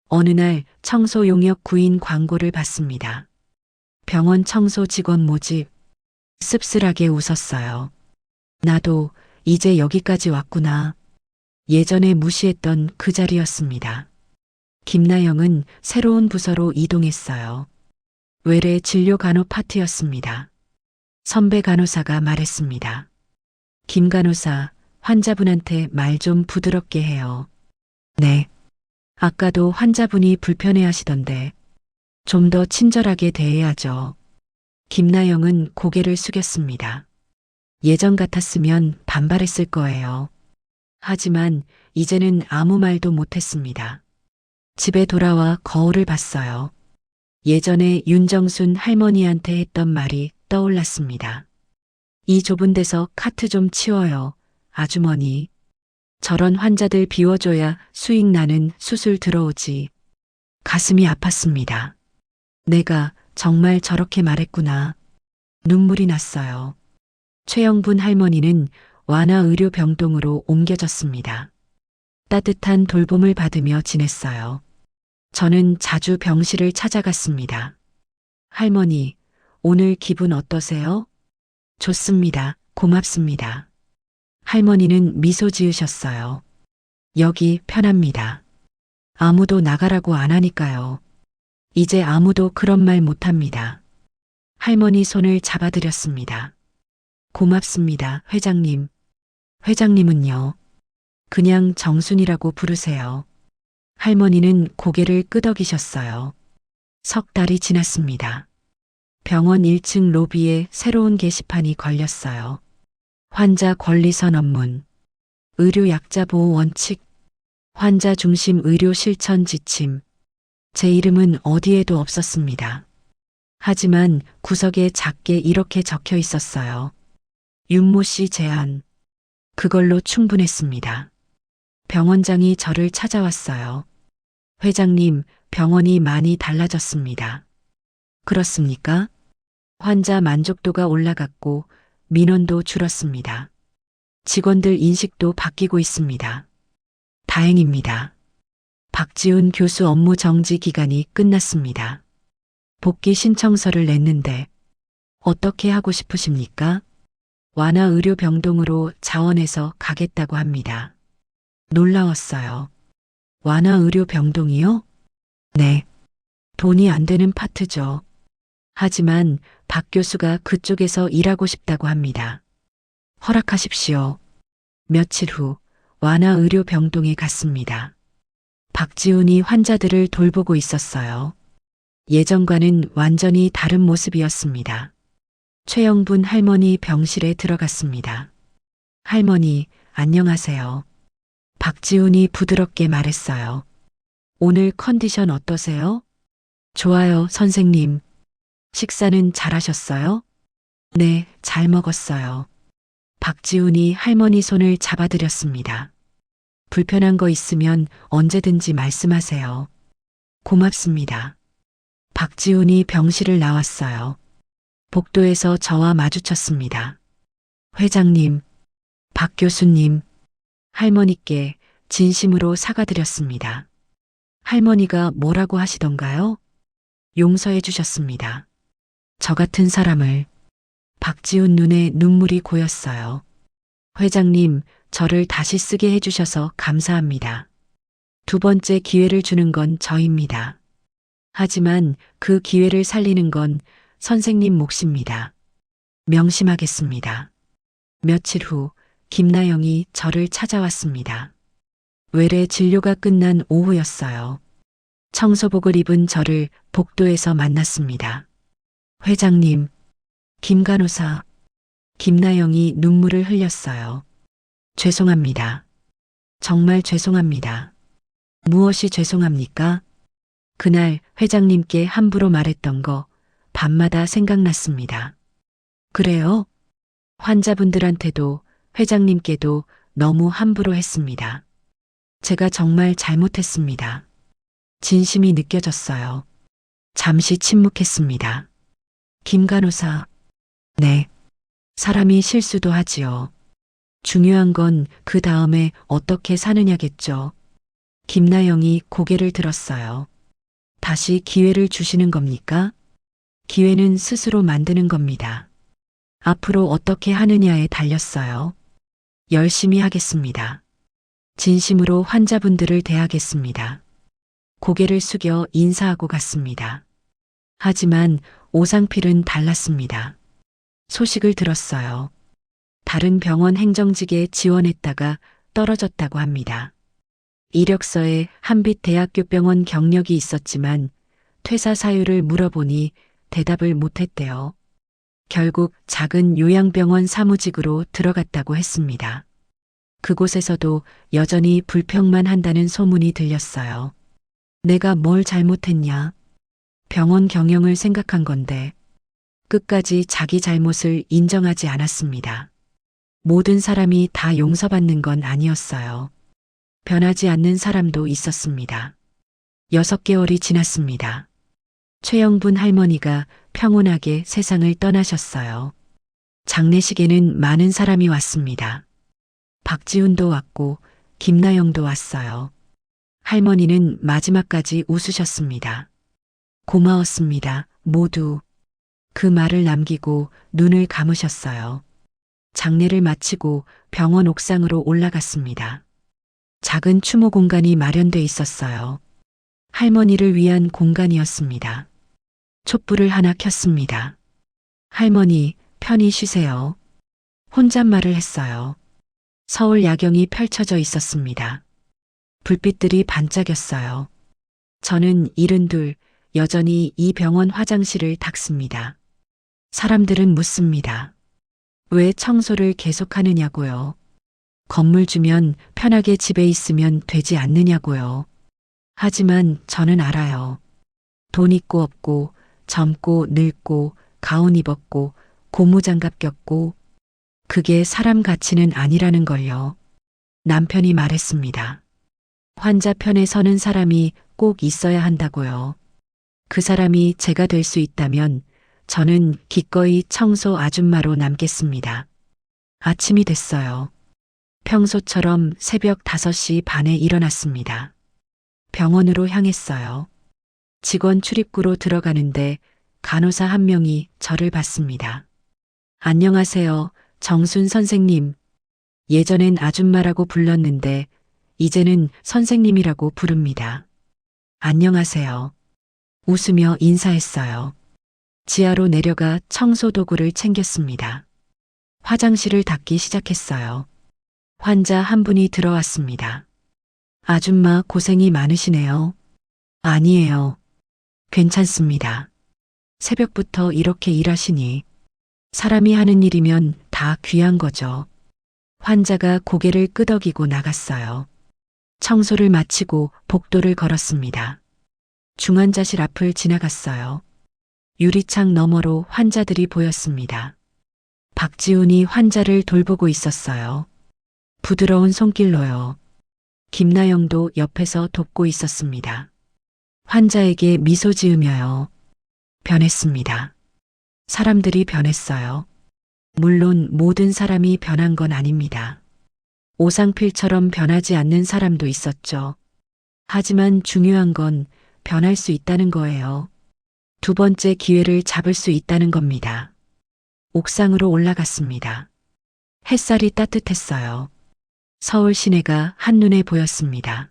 어느 날 청소 용역 구인 광고를 봤습니다. 병원 청소 직원 모집. 씁쓸하게 웃었어요. 나도 이제 여기까지 왔구나. 예전에 무시했던 그 자리였습니다. 김나영은 새로운 부서로 이동했어요. 외래 진료 간호 파트였습니다. 선배 간호사가 말했습니다. 김 간호사, 환자분한테 말 좀 부드럽게 해요. 네. 아까도 환자분이 불편해 하시던데 좀 더 친절하게 대해야죠. 김나영은 고개를 숙였습니다. 예전 같았으면 반발했을 거예요. 하지만 이제는 아무 말도 못했습니다. 집에 돌아와 거울을 봤어요. 예전에 윤정순 할머니한테 했던 말이 떠올랐습니다. 이 좁은 데서 카트 좀 치워요, 아주머니. 저런 환자들 비워줘야 수익 나는 수술 들어오지. 가슴이 아팠습니다. 내가 정말 저렇게 말했구나. 눈물이 났어요. 최영분 할머니는 완화의료병동으로 옮겨졌습니다. 따뜻한 돌봄을 받으며 지냈어요. 저는 자주 병실을 찾아갔습니다. 할머니, 오늘 기분 어떠세요? 좋습니다. 고맙습니다. 할머니는 미소 지으셨어요. 여기 편합니다. 아무도 나가라고 안 하니까요. 이제 아무도 그런 말 못합니다. 할머니 손을 잡아드렸습니다. 고맙습니다, 회장님. 회장님은요? 그냥 정순이라고 부르세요. 할머니는 고개를 끄덕이셨어요. 석 달이 지났습니다. 병원 1층 로비에 새로운 게시판이 걸렸어요. 환자 권리 선언문, 의료 약자 보호 원칙, 환자 중심 의료 실천 지침. 제 이름은 어디에도 없었습니다. 하지만 구석에 작게 이렇게 적혀 있었어요. 윤모 씨 제안. 그걸로 충분했습니다. 병원장이 저를 찾아왔어요. 회장님, 병원이 많이 달라졌습니다. 그렇습니까? 환자 만족도가 올라갔고 민원도 줄었습니다. 직원들 인식도 바뀌고 있습니다. 다행입니다. 박지훈 교수 업무 정지 기간이 끝났습니다. 복귀 신청서를 냈는데 어떻게 하고 싶으십니까? 완화의료병동으로 자원해서 가겠다고 합니다. 놀라웠어요. 완화의료병동이요? 네. 돈이 안 되는 파트죠. 하지만 박 교수가 그쪽에서 일하고 싶다고 합니다. 허락하십시오. 며칠 후 완화의료병동에 갔습니다. 박지훈이 환자들을 돌보고 있었어요. 예전과는 완전히 다른 모습이었습니다. 최영분 할머니 병실에 들어갔습니다. 할머니, 안녕하세요. 박지훈이 부드럽게 말했어요. 오늘 컨디션 어떠세요? 좋아요, 선생님. 식사는 잘하셨어요? 네, 잘 먹었어요. 박지훈이 할머니 손을 잡아드렸습니다. 불편한 거 있으면 언제든지 말씀하세요. 고맙습니다. 박지훈이 병실을 나왔어요. 복도에서 저와 마주쳤습니다. 회장님, 박 교수님, 할머니께 진심으로 사과드렸습니다. 할머니가 뭐라고 하시던가요? 용서해 주셨습니다. 저 같은 사람을 박지훈 눈에 눈물이 고였어요. 회장님, 저를 다시 쓰게 해주셔서 감사합니다. 두 번째 기회를 주는 건 저입니다. 하지만 그 기회를 살리는 건 선생님 몫입니다. 명심하겠습니다. 며칠 후 김나영이 저를 찾아왔습니다. 외래 진료가 끝난 오후였어요. 청소복을 입은 저를 복도에서 만났습니다. 회장님, 김 간호사, 김나영이 눈물을 흘렸어요. 죄송합니다. 정말 죄송합니다. 무엇이 죄송합니까? 그날 회장님께 함부로 말했던 거 밤마다 생각났습니다. 그래요? 환자분들한테도 회장님께도 너무 함부로 했습니다. 제가 정말 잘못했습니다. 진심이 느껴졌어요. 잠시 침묵했습니다. 김 간호사, 네. 사람이 실수도 하지요. 중요한 건 그 다음에 어떻게 사느냐겠죠. 김나영이 고개를 들었어요. 다시 기회를 주시는 겁니까? 기회는 스스로 만드는 겁니다. 앞으로 어떻게 하느냐에 달렸어요. 열심히 하겠습니다. 진심으로 환자분들을 대하겠습니다. 고개를 숙여 인사하고 갔습니다. 하지만 오상필은 달랐습니다. 소식을 들었어요. 다른 병원 행정직에 지원했다가 떨어졌다고 합니다. 이력서에 한빛대학교병원 경력이 있었지만 퇴사 사유를 물어보니 대답을 못했대요. 결국 작은 요양병원 사무직으로 들어갔다고 했습니다. 그곳에서도 여전히 불평만 한다는 소문이 들렸어요. 내가 뭘 잘못했냐? 병원 경영을 생각한 건데 끝까지 자기 잘못을 인정하지 않았습니다. 모든 사람이 다 용서받는 건 아니었어요. 변하지 않는 사람도 있었습니다. 6개월이 지났습니다. 최영분 할머니가 평온하게 세상을 떠나셨어요. 장례식에는 많은 사람이 왔습니다. 박지훈도 왔고 김나영도 왔어요. 할머니는 마지막까지 웃으셨습니다. 고마웠습니다. 모두. 그 말을 남기고 눈을 감으셨어요. 장례를 마치고 병원 옥상으로 올라갔습니다. 작은 추모 공간이 마련돼 있었어요. 할머니를 위한 공간이었습니다. 촛불을 하나 켰습니다. 할머니, 편히 쉬세요. 혼잣말을 했어요. 서울 야경이 펼쳐져 있었습니다. 불빛들이 반짝였어요. 저는 72 여전히 이 병원 화장실을 닦습니다. 사람들은 묻습니다. 왜 청소를 계속하느냐고요. 건물 주면 편하게 집에 있으면 되지 않느냐고요. 하지만 저는 알아요. 돈 있고 없고 젊고 늙고 가운 입었고 고무장갑 꼈고 그게 사람 가치는 아니라는 걸요. 남편이 말했습니다. 환자 편에 서는 사람이 꼭 있어야 한다고요. 그 사람이 제가 될 수 있다면 저는 기꺼이 청소 아줌마로 남겠습니다. 아침이 됐어요. 평소처럼 새벽 5시 반에 일어났습니다. 병원으로 향했어요. 직원 출입구로 들어가는데 간호사 한 명이 저를 봤습니다. 안녕하세요, 정순 선생님. 예전엔 아줌마라고 불렀는데 이제는 선생님이라고 부릅니다. 안녕하세요. 웃으며 인사했어요. 지하로 내려가 청소 도구를 챙겼습니다. 화장실을 닦기 시작했어요. 환자 한 분이 들어왔습니다. 아줌마 고생이 많으시네요. 아니에요. 괜찮습니다. 새벽부터 이렇게 일하시니 사람이 하는 일이면 다 귀한 거죠. 환자가 고개를 끄덕이고 나갔어요. 청소를 마치고 복도를 걸었습니다. 중환자실 앞을 지나갔어요. 유리창 너머로 환자들이 보였습니다. 박지훈이 환자를 돌보고 있었어요. 부드러운 손길로요. 김나영도 옆에서 돕고 있었습니다. 환자에게 미소 지으며요. 변했습니다. 사람들이 변했어요. 물론 모든 사람이 변한 건 아닙니다. 오상필처럼 변하지 않는 사람도 있었죠. 하지만 중요한 건 변할 수 있다는 거예요. 두 번째 기회를 잡을 수 있다는 겁니다. 옥상으로 올라갔습니다. 햇살이 따뜻했어요. 서울 시내가 한눈에 보였습니다.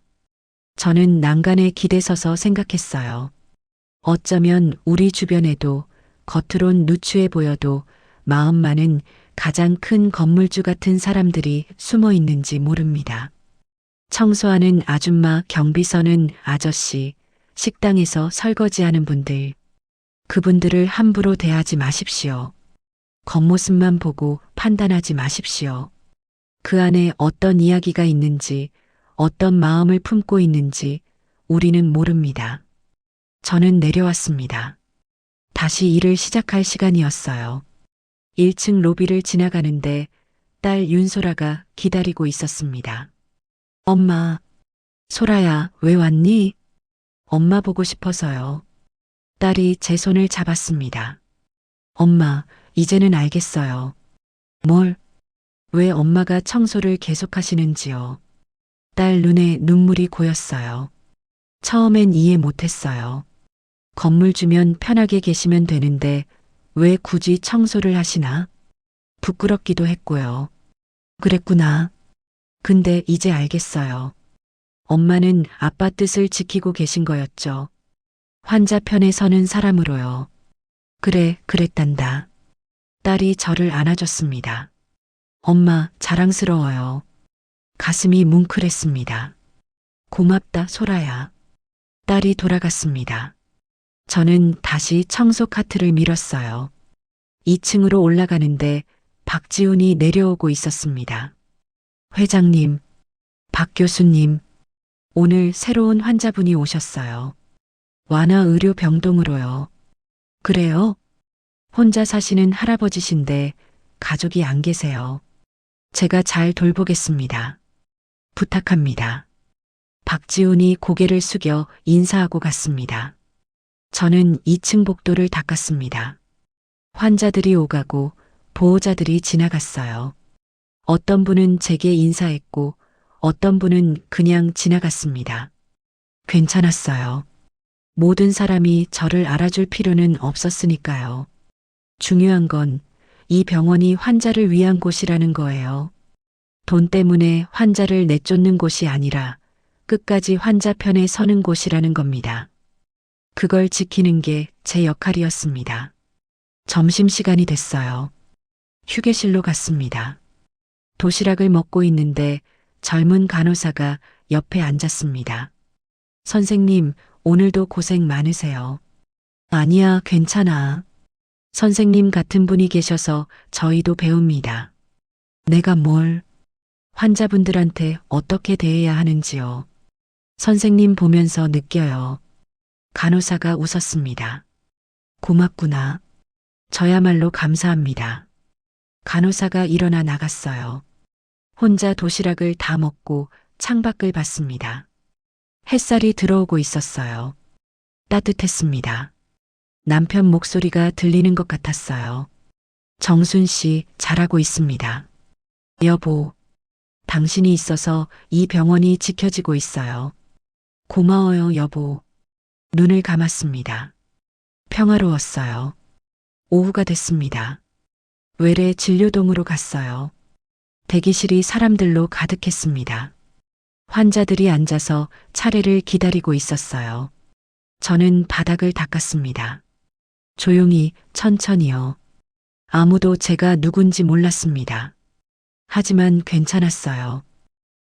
저는 난간에 기대서서 생각했어요. 어쩌면 우리 주변에도 겉으론 누추해 보여도 마음만은 가장 큰 건물주 같은 사람들이 숨어 있는지 모릅니다. 청소하는 아줌마, 경비 서는 아저씨, 식당에서 설거지하는 분들, 그분들을 함부로 대하지 마십시오. 겉모습만 보고 판단하지 마십시오. 그 안에 어떤 이야기가 있는지, 어떤 마음을 품고 있는지 우리는 모릅니다. 저는 내려왔습니다. 다시 일을 시작할 시간이었어요. 1층 로비를 지나가는데 딸 윤소라가 기다리고 있었습니다. 엄마, 소라야, 왜 왔니? 엄마 보고 싶어서요. 딸이 제 손을 잡았습니다. 엄마, 이제는 알겠어요. 뭘? 왜 엄마가 청소를 계속하시는지요? 딸 눈에 눈물이 고였어요. 처음엔 이해 못했어요. 건물 주면 편하게 계시면 되는데 왜 굳이 청소를 하시나? 부끄럽기도 했고요. 그랬구나. 근데 이제 알겠어요. 엄마는 아빠 뜻을 지키고 계신 거였죠. 환자 편에 서는 사람으로요. 그래, 그랬단다. 딸이 저를 안아줬습니다. 엄마, 자랑스러워요. 가슴이 뭉클했습니다. 고맙다, 소라야. 딸이 돌아갔습니다. 저는 다시 청소 카트를 밀었어요. 2층으로 올라가는데 박지훈이 내려오고 있었습니다. 회장님, 박 교수님, 오늘 새로운 환자분이 오셨어요. 완화의료병동으로요. 그래요? 혼자 사시는 할아버지신데 가족이 안 계세요. 제가 잘 돌보겠습니다. 부탁합니다. 박지훈이 고개를 숙여 인사하고 갔습니다. 저는 2층 복도를 닦았습니다. 환자들이 오가고 보호자들이 지나갔어요. 어떤 분은 제게 인사했고 어떤 분은 그냥 지나갔습니다. 괜찮았어요. 모든 사람이 저를 알아줄 필요는 없었으니까요. 중요한 건 이 병원이 환자를 위한 곳이라는 거예요. 돈 때문에 환자를 내쫓는 곳이 아니라 끝까지 환자 편에 서는 곳이라는 겁니다. 그걸 지키는 게 제 역할이었습니다. 점심시간이 됐어요. 휴게실로 갔습니다. 도시락을 먹고 있는데 젊은 간호사가 옆에 앉았습니다. 선생님, 오늘도 고생 많으세요. 아니야, 괜찮아. 선생님 같은 분이 계셔서 저희도 배웁니다. 내가 뭘? 환자분들한테 어떻게 대해야 하는지요. 선생님 보면서 느껴요. 간호사가 웃었습니다. 고맙구나. 저야말로 감사합니다. 간호사가 일어나 나갔어요. 혼자 도시락을 다 먹고 창밖을 봤습니다. 햇살이 들어오고 있었어요. 따뜻했습니다. 남편 목소리가 들리는 것 같았어요. 정순 씨, 잘하고 있습니다. 여보, 당신이 있어서 이 병원이 지켜지고 있어요. 고마워요, 여보. 눈을 감았습니다. 평화로웠어요. 오후가 됐습니다. 외래 진료동으로 갔어요. 대기실이 사람들로 가득했습니다. 환자들이 앉아서 차례를 기다리고 있었어요. 저는 바닥을 닦았습니다. 조용히, 천천히요. 아무도 제가 누군지 몰랐습니다. 하지만 괜찮았어요.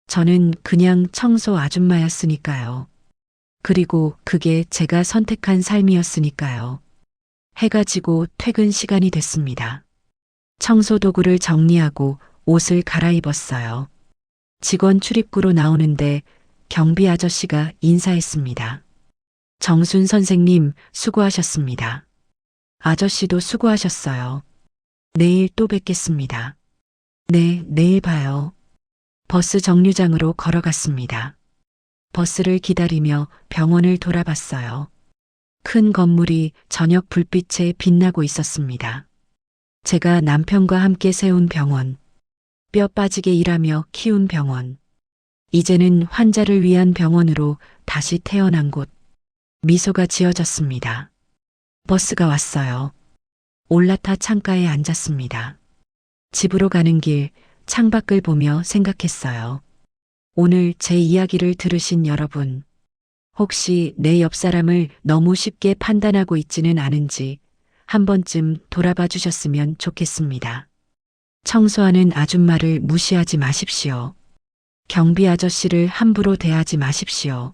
저는 그냥 청소 아줌마였으니까요. 그리고 그게 제가 선택한 삶이었으니까요. 해가 지고 퇴근 시간이 됐습니다. 청소 도구를 정리하고 옷을 갈아입었어요. 직원 출입구로 나오는데 경비 아저씨가 인사했습니다. 정순 선생님, 수고하셨습니다. 아저씨도 수고하셨어요. 내일 또 뵙겠습니다. 네, 내일 봐요. 버스 정류장으로 걸어갔습니다. 버스를 기다리며 병원을 돌아봤어요. 큰 건물이 저녁 불빛에 빛나고 있었습니다. 제가 남편과 함께 세운 병원, 뼈 빠지게 일하며 키운 병원, 이제는 환자를 위한 병원으로 다시 태어난 곳, 미소가 지어졌습니다. 버스가 왔어요. 올라타 창가에 앉았습니다. 집으로 가는 길 창밖을 보며 생각했어요. 오늘 제 이야기를 들으신 여러분, 혹시 내 옆 사람을 너무 쉽게 판단하고 있지는 않은지 한 번쯤 돌아봐 주셨으면 좋겠습니다. 청소하는 아줌마를 무시하지 마십시오. 경비 아저씨를 함부로 대하지 마십시오.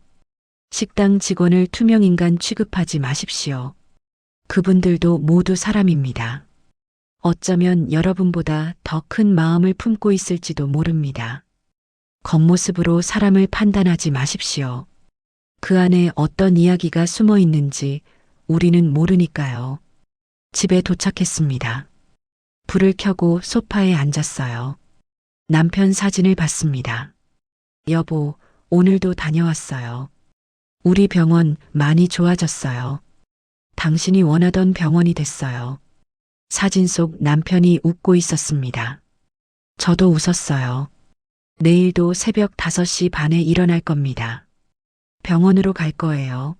식당 직원을 투명인간 취급하지 마십시오. 그분들도 모두 사람입니다. 어쩌면 여러분보다 더 큰 마음을 품고 있을지도 모릅니다. 겉모습으로 사람을 판단하지 마십시오. 그 안에 어떤 이야기가 숨어 있는지 우리는 모르니까요. 집에 도착했습니다. 불을 켜고 소파에 앉았어요. 남편 사진을 봤습니다. 여보, 오늘도 다녀왔어요. 우리 병원 많이 좋아졌어요. 당신이 원하던 병원이 됐어요. 사진 속 남편이 웃고 있었습니다. 저도 웃었어요. 내일도 새벽 5시 반에 일어날 겁니다. 병원으로 갈 거예요.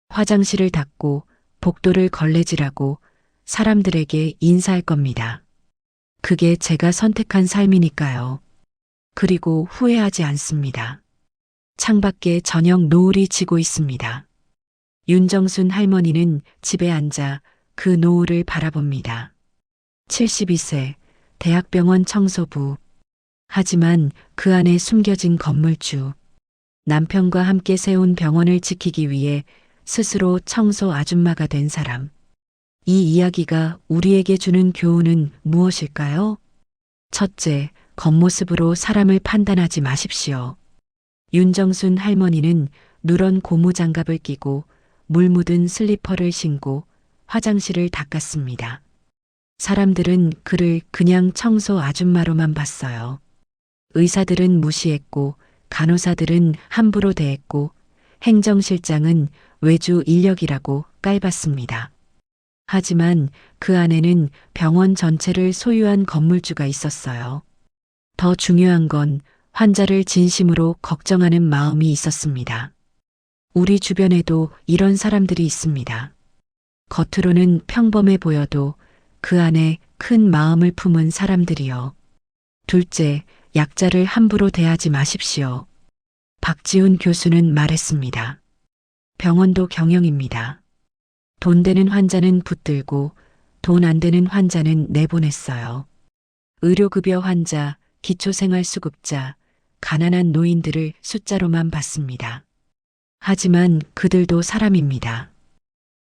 화장실을 닦고 복도를 걸레질하고 사람들에게 인사할 겁니다. 그게 제가 선택한 삶이니까요. 그리고 후회하지 않습니다. 창밖에 저녁 노을이 지고 있습니다. 윤정순 할머니는 집에 앉아 그 노을을 바라봅니다. 72세, 대학병원 청소부. 하지만 그 안에 숨겨진 건물주. 남편과 함께 세운 병원을 지키기 위해 스스로 청소 아줌마가 된 사람. 이 이야기가 우리에게 주는 교훈은 무엇일까요? 첫째, 겉모습으로 사람을 판단하지 마십시오. 윤정순 할머니는 누런 고무장갑을 끼고 물 묻은 슬리퍼를 신고 화장실을 닦았습니다. 사람들은 그를 그냥 청소 아줌마로만 봤어요. 의사들은 무시했고 간호사들은 함부로 대했고 행정실장은 외주 인력이라고 깔봤습니다. 하지만 그 안에는 병원 전체를 소유한 건물주가 있었어요. 더 중요한 건 환자를 진심으로 걱정하는 마음이 있었습니다. 우리 주변에도 이런 사람들이 있습니다. 겉으로는 평범해 보여도 그 안에 큰 마음을 품은 사람들이요. 둘째, 약자를 함부로 대하지 마십시오. 박지훈 교수는 말했습니다. 병원도 경영입니다. 돈 되는 환자는 붙들고 돈 안 되는 환자는 내보냈어요. 의료급여 환자, 기초생활수급자, 가난한 노인들을 숫자로만 봤습니다. 하지만 그들도 사람입니다.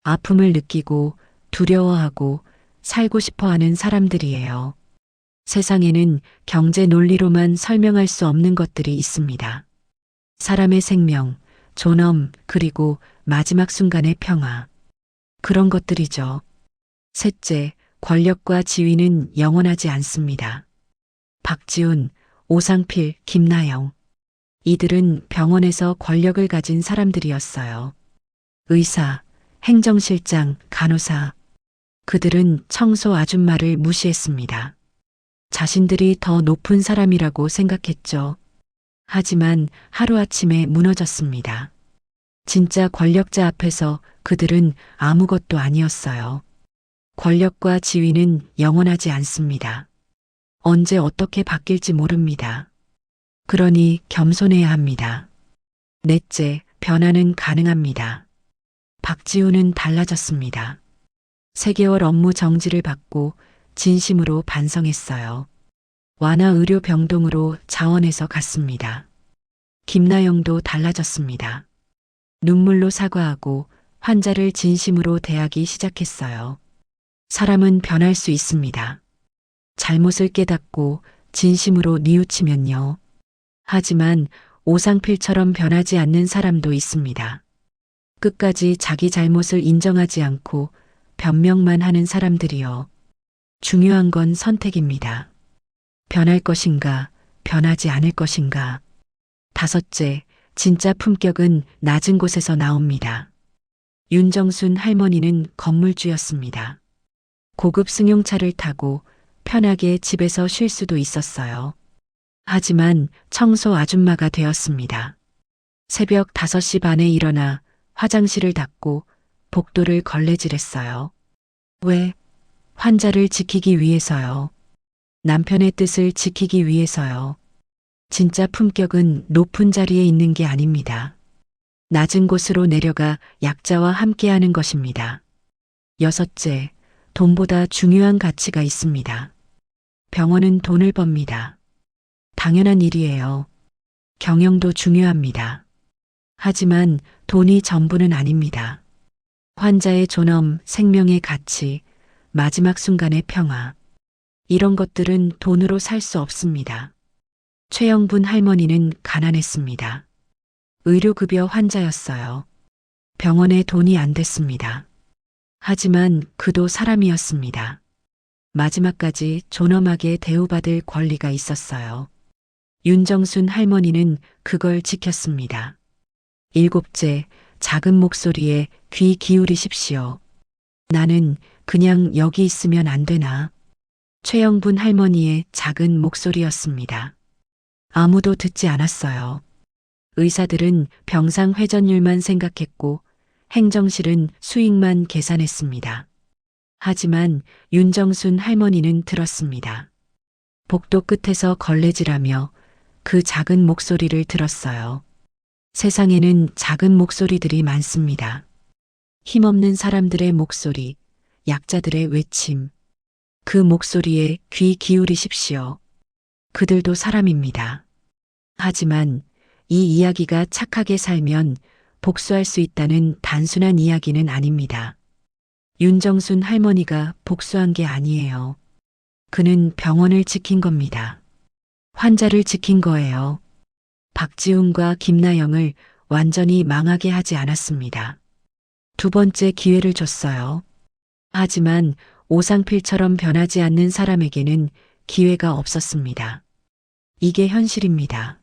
아픔을 느끼고 두려워하고 살고 싶어 하는 사람들이에요. 세상에는 경제 논리로만 설명할 수 없는 것들이 있습니다. 사람의 생명, 존엄, 그리고 마지막 순간의 평화. 그런 것들이죠. 셋째, 권력과 지위는 영원하지 않습니다. 박지훈, 오상필, 김나영. 이들은 병원에서 권력을 가진 사람들이었어요. 의사, 행정실장, 간호사. 그들은 청소 아줌마를 무시했습니다. 자신들이 더 높은 사람이라고 생각했죠. 하지만 하루아침에 무너졌습니다. 진짜 권력자 앞에서 그들은 아무것도 아니었어요. 권력과 지위는 영원하지 않습니다. 언제 어떻게 바뀔지 모릅니다. 그러니 겸손해야 합니다. 넷째, 변화는 가능합니다. 박지훈은 달라졌습니다. 3개월 업무 정지를 받고 진심으로 반성했어요. 완화 의료 병동으로 자원해서 갔습니다. 김나영도 달라졌습니다. 눈물로 사과하고 환자를 진심으로 대하기 시작했어요. 사람은 변할 수 있습니다. 잘못을 깨닫고 진심으로 뉘우치면요. 하지만 오상필처럼 변하지 않는 사람도 있습니다. 끝까지 자기 잘못을 인정하지 않고 변명만 하는 사람들이요. 중요한 건 선택입니다. 변할 것인가, 변하지 않을 것인가. 다섯째, 진짜 품격은 낮은 곳에서 나옵니다. 윤정순 할머니는 건물주였습니다. 고급 승용차를 타고 편하게 집에서 쉴 수도 있었어요. 하지만 청소 아줌마가 되었습니다. 새벽 5시 반에 일어나 화장실을 닦고 복도를 걸레질했어요. 왜? 환자를 지키기 위해서요. 남편의 뜻을 지키기 위해서요. 진짜 품격은 높은 자리에 있는 게 아닙니다. 낮은 곳으로 내려가 약자와 함께하는 것입니다. 여섯째, 돈보다 중요한 가치가 있습니다. 병원은 돈을 법니다. 당연한 일이에요. 경영도 중요합니다. 하지만 돈이 전부는 아닙니다. 환자의 존엄, 생명의 가치, 마지막 순간의 평화. 이런 것들은 돈으로 살 수 없습니다. 최영분 할머니는 가난했습니다. 의료급여 환자였어요. 병원에 돈이 안 됐습니다. 하지만 그도 사람이었습니다. 마지막까지 존엄하게 대우받을 권리가 있었어요. 윤정순 할머니는 그걸 지켰습니다. 일곱째, 작은 목소리에 귀 기울이십시오. 나는 그냥 여기 있으면 안 되나? 최영분 할머니의 작은 목소리였습니다. 아무도 듣지 않았어요. 의사들은 병상 회전율만 생각했고 행정실은 수익만 계산했습니다. 하지만 윤정순 할머니는 들었습니다. 복도 끝에서 걸레질하며 그 작은 목소리를 들었어요. 세상에는 작은 목소리들이 많습니다. 힘없는 사람들의 목소리, 약자들의 외침. 그 목소리에 귀 기울이십시오. 그들도 사람입니다. 하지만 이 이야기가 착하게 살면 복수할 수 있다는 단순한 이야기는 아닙니다. 윤정순 할머니가 복수한 게 아니에요. 그는 병원을 지킨 겁니다. 환자를 지킨 거예요. 박지훈과 김나영을 완전히 망하게 하지 않았습니다. 두 번째 기회를 줬어요. 하지만 오상필처럼 변하지 않는 사람에게는 기회가 없었습니다. 이게 현실입니다.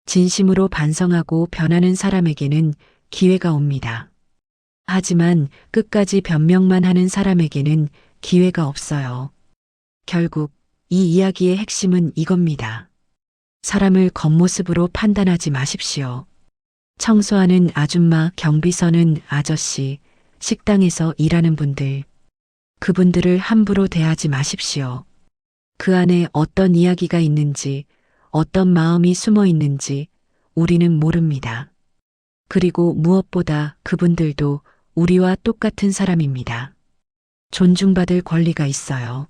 진심으로 반성하고 변하는 사람에게는 기회가 옵니다. 하지만 끝까지 변명만 하는 사람에게는 기회가 없어요. 결국 이 이야기의 핵심은 이겁니다. 사람을 겉모습으로 판단하지 마십시오. 청소하는 아줌마, 경비 서는 아저씨, 식당에서 일하는 분들, 그분들을 함부로 대하지 마십시오. 그 안에 어떤 이야기가 있는지, 어떤 마음이 숨어 있는지 우리는 모릅니다. 그리고 무엇보다 그분들도 우리와 똑같은 사람입니다. 존중받을 권리가 있어요.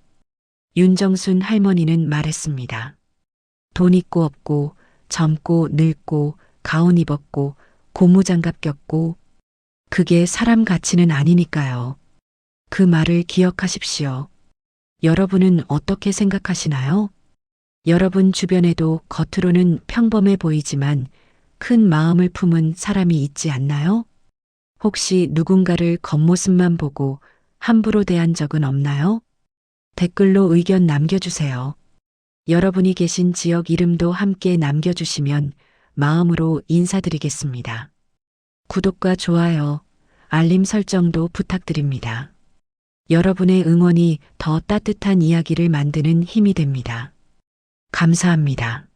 윤정순 할머니는 말했습니다. 돈 있고 없고, 젊고 늙고, 가운 입었고, 고무장갑 꼈고, 그게 사람 가치는 아니니까요. 그 말을 기억하십시오. 여러분은 어떻게 생각하시나요? 여러분 주변에도 겉으로는 평범해 보이지만 큰 마음을 품은 사람이 있지 않나요? 혹시 누군가를 겉모습만 보고 함부로 대한 적은 없나요? 댓글로 의견 남겨주세요. 여러분이 계신 지역 이름도 함께 남겨주시면 마음으로 인사드리겠습니다. 구독과 좋아요, 알림 설정도 부탁드립니다. 여러분의 응원이 더 따뜻한 이야기를 만드는 힘이 됩니다. 감사합니다.